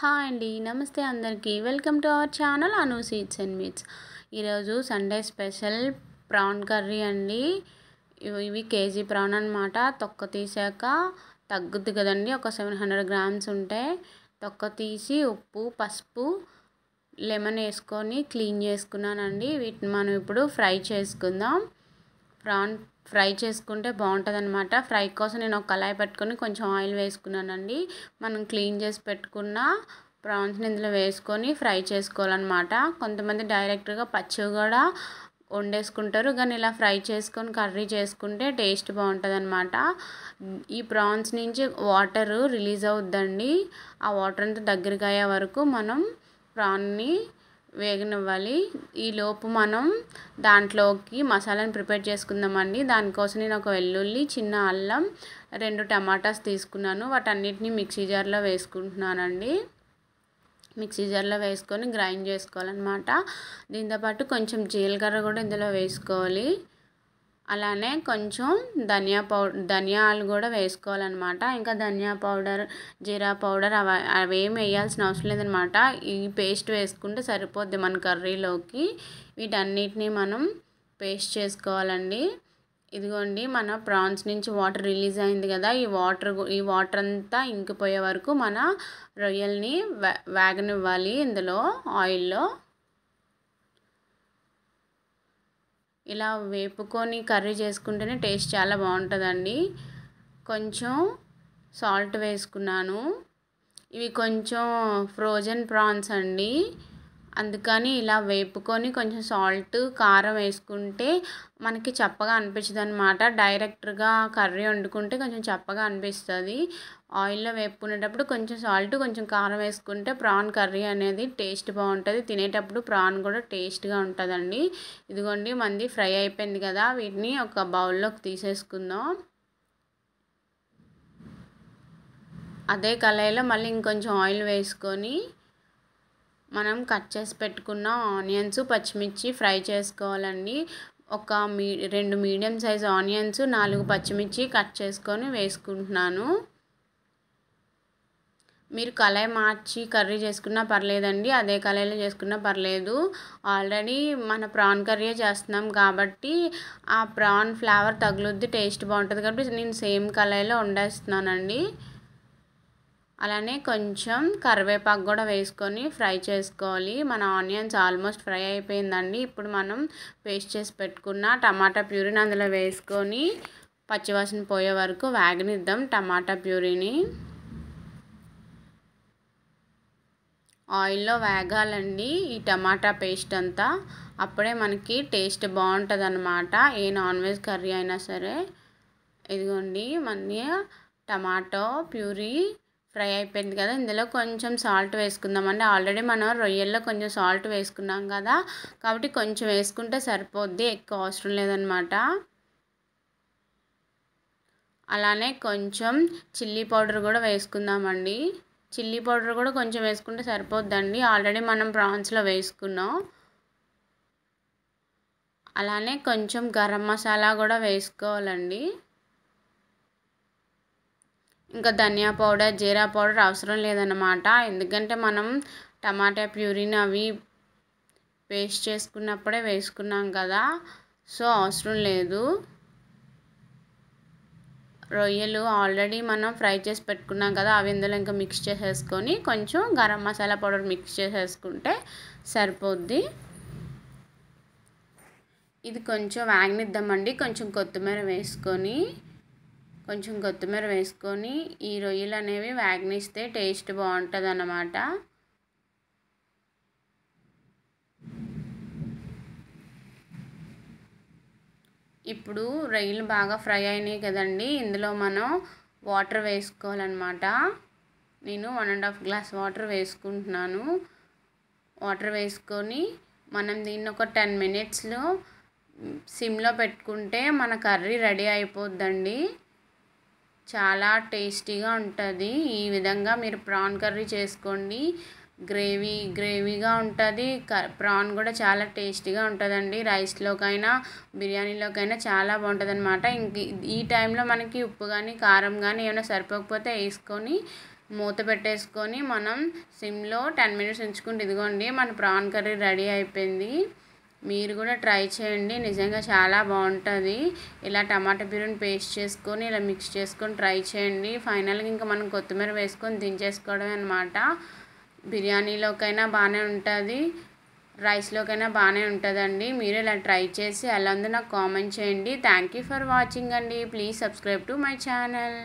Hi అండి. నమస్తే అందరికీ. Welcome to our channel Anu seeds and meats. ఈరోజు సండే స్పెషల్ ప్రాన్ కర్రీ అండి. ఇవి కేజీ ప్రాన్ అనమాట. తొక్క తీసాక తగ్గుద్ది కదండి, ఒక 700 గ్రామ్స్ ఉంటే తొక్క తీసి ఉప్పు, పసుపు, లెమన్ వేసుకొని క్లీన్ చేసుకున్నానండి. వీటిని మనం ఇప్పుడు ఫ్రై చేసుకుందాం. ప్రాన్ ఫ్రై చేసుకుంటే బాగుంటుంది అనమాట. ఫ్రై కోసం నేను ఒక కళాయి పెట్టుకొని కొంచెం ఆయిల్ వేసుకున్నానండి. మనం క్లీన్ చేసి పెట్టుకున్న ప్రాన్స్ని ఇందులో వేసుకొని ఫ్రై చేసుకోవాలన్నమాట. కొంతమంది డైరెక్ట్గా పచ్చివి కూడా వండేసుకుంటారు, కానీ ఇలా ఫ్రై చేసుకొని కర్రీ చేసుకుంటే టేస్ట్ బాగుంటుంది అనమాట. ఈ ప్రాన్స్ నుంచి వాటర్ రిలీజ్ అవుద్దండి. ఆ వాటర్ అంతా దగ్గరికి అయ్యే వరకు మనం ప్రాన్ని వేగనివ్వాలి. ఈలోపు మనం దాంట్లోకి మసాలాను ప్రిపేర్ చేసుకుందామండి. దానికోసం నేను ఒక వెల్లుల్లి, చిన్న అల్లం, 2 టమాటాస్ తీసుకున్నాను. వాటన్నిటిని మిక్సీ జార్లో వేసుకుంటున్నానండి. మిక్సీ జార్లో వేసుకొని గ్రైండ్ చేసుకోవాలన్నమాట. దీంతోపాటు కొంచెం జీలకర్ర కూడా ఇందులో వేసుకోవాలి. అలానే కొంచెం ధనియాలు కూడా వేసుకోవాలన్నమాట. ఇంకా ధనియా పౌడర్, జీరా పౌడర్ అవేం వేయాల్సిన అవసరం లేదనమాట. ఈ పేస్ట్ వేసుకుంటే సరిపోద్ది మన కర్రీలోకి. వీటన్నిటిని మనం పేస్ట్ చేసుకోవాలండి. ఇదిగోండి, మన ప్రాన్స్ నుంచి వాటర్ రిలీజ్ అయింది కదా, ఈ వాటర్ అంతా ఇంకిపోయే వరకు మన రొయ్యల్ని వేగనివ్వాలి ఇందులో ఆయిల్లో. ఇలా వేపుకొని కర్రీ చేసుకుంటేనే టేస్ట్ చాలా బాగుంటుందండి. కొంచెం సాల్ట్ వేసుకున్నాను. ఇవి కొంచెం ఫ్రోజన్ ప్రాన్స్ అండి, అందుకని ఇలా వేపుకొని కొంచెం సాల్ట్, కారం వేసుకుంటే మనకి చప్పగా అనిపించదు అనమాట. డైరెక్ట్గా కర్రీ వండుకుంటే కొంచెం చప్పగా అనిపిస్తుంది. ఆయిల్లో వేపుకునేటప్పుడు కొంచెం సాల్ట్, కొంచెం కారం వేసుకుంటే ప్రాన్ కర్రీ అనేది టేస్ట్ బాగుంటుంది. తినేటప్పుడు ప్రాన్ కూడా టేస్ట్గా ఉంటుందండి. ఇదిగోండి, మంది ఫ్రై అయిపోయింది కదా, వీటిని ఒక బౌల్లోకి తీసేసుకుందాం. అదే కళాయిలో మళ్ళీ ఇంకొంచెం ఆయిల్ వేసుకొని మనం కట్ చేసి పెట్టుకున్న ఆనియన్స్, పచ్చిమిర్చి ఫ్రై చేసుకోవాలండి. ఒక 2 మీడియం సైజ్ ఆనియన్స్, 4 పచ్చిమిర్చి కట్ చేసుకొని వేసుకుంటున్నాను. మీరు కళాయి మార్చి కర్రీ చేసుకున్నా పర్లేదండి, అదే కళాయిలో చేసుకున్నా పర్లేదు. ఆల్రెడీ మన ప్రాన్ కర్రీ చేస్తున్నాం కాబట్టి ఆ ప్రాన్ ఫ్లేవర్ తగులుద్ది, టేస్ట్ బాగుంటుంది కాబట్టి నేను సేమ్ కళాయిలో వండేస్తున్నానండి. అలానే కొంచెం కరివేపాకు కూడా వేసుకొని ఫ్రై చేసుకోవాలి. మన ఆనియన్స్ ఆల్మోస్ట్ ఫ్రై అయిపోయిందండి. ఇప్పుడు మనం పేస్ట్ చేసి పెట్టుకున్న టమాటా ప్యూరీని అందులో వేసుకొని పచ్చివాసన పోయే వరకు వేగనిద్దాం టమాటా ప్యూరీని. ఆయిల్లో వేగాలండి ఈ టమాటా పేస్ట్ అంతా, అప్పుడే మనకి టేస్ట్ బాగుంటుంది అన్నమాట, ఏ నాన్ వెజ్ కర్రీ అయినా సరే. ఇదిగోండి, మన టమాటో ప్యూరీ ఫ్రై అయిపోయింది కదా, ఇందులో కొంచెం సాల్ట్ వేసుకుందామండి. ఆల్రెడీ మనం రొయ్యల్లో కొంచెం సాల్ట్ వేసుకున్నాం కదా, కాబట్టి కొంచెం వేసుకుంటే సరిపోద్ది, ఎక్కువ అవసరం లేదనమాట. అలానే కొంచెం చిల్లీ పౌడర్ కూడా వేసుకుందామండి. చిల్లీ పౌడర్ కూడా కొంచెం వేసుకుంటే సరిపోద్దండి, ఆల్రెడీ మనం ప్రాన్స్లో వేసుకున్నాం. అలానే కొంచెం గరం మసాలా కూడా వేసుకోవాలండి. ఇంకా ధనియా పౌడర్, జీరా పౌడర్ అవసరం లేదన్నమాట, ఎందుకంటే మనం టమాటా ప్యూరీని అవి పేస్ట్ చేసుకున్నప్పుడే వేసుకున్నాం కదా, సో అవసరం లేదు. రొయ్యలు ఆల్రెడీ మనం ఫ్రై చేసి పెట్టుకున్నాం కదా, అవి ఇందులో ఇంకా మిక్స్ చేసేసుకొని కొంచెం గరం మసాలా పౌడర్ మిక్స్ చేసేసుకుంటే సరిపోద్ది. ఇది కొంచెం వేగనిద్దామండి. కొంచెం కొత్తిమీర వేసుకొని ఈ రొయ్యలు అనేవి వేగనిస్తే టేస్ట్ బాగుంటుంది అన్నమాట. ఇప్పుడు రొయ్యలు బాగా ఫ్రై అయినాయి కదండి, ఇందులో మనం వాటర్ వేసుకోవాలన్నమాట. నేను 1.5 గ్లాస్ వాటర్ వేసుకుంటున్నాను. వాటర్ వేసుకొని మనం దీన్ని ఒక 10 మినిట్స్లో సిమ్లో పెట్టుకుంటే మన కర్రీ రెడీ అయిపోద్దండి. చాలా టేస్టీగా ఉంటుంది. ఈ విధంగా మీరు ప్రాన్ కర్రీ చేసుకోండి. గ్రేవీగా ఉంటుంది. ప్రాన్ కూడా చాలా టేస్టీగా ఉంటుందండి. రైస్లోకైనా బిర్యానీలోకైనా చాలా బాగుంటుంది అనమాట. ఇంక ఈ టైంలో మనకి ఉప్పు కానీ కారం కానీ ఏమైనా సరిపోకపోతే వేసుకొని మూత పెట్టేసుకొని మనం సిమ్లో 10 మినిట్స్ ఉంచుకుంటే ఇదిగోండి మన ప్రాన్ కర్రీ రెడీ అయిపోయింది. మీరు కూడా ట్రై చేయండి, నిజంగా చాలా బాగుంటుంది. ఇలా టమాటా ప్యూరీని పేస్ట్ చేసుకొని ఇలా మిక్స్ చేసుకొని ట్రై చేయండి. ఫైనల్గా ఇంకా మనం కొత్తిమీర వేసుకొని దించేసుకోవడమే అనమాట. బిర్యానీలోకైనా బాగానే ఉంటుంది, రైస్లోకైనా బాగానే ఉంటుందండి. మీరు ఇలా ట్రై చేసి ఎలా ఉందో నాకు కామెంట్ చేయండి. థ్యాంక్ యూ ఫర్ వాచింగ్ అండి. Please subscribe to my channel.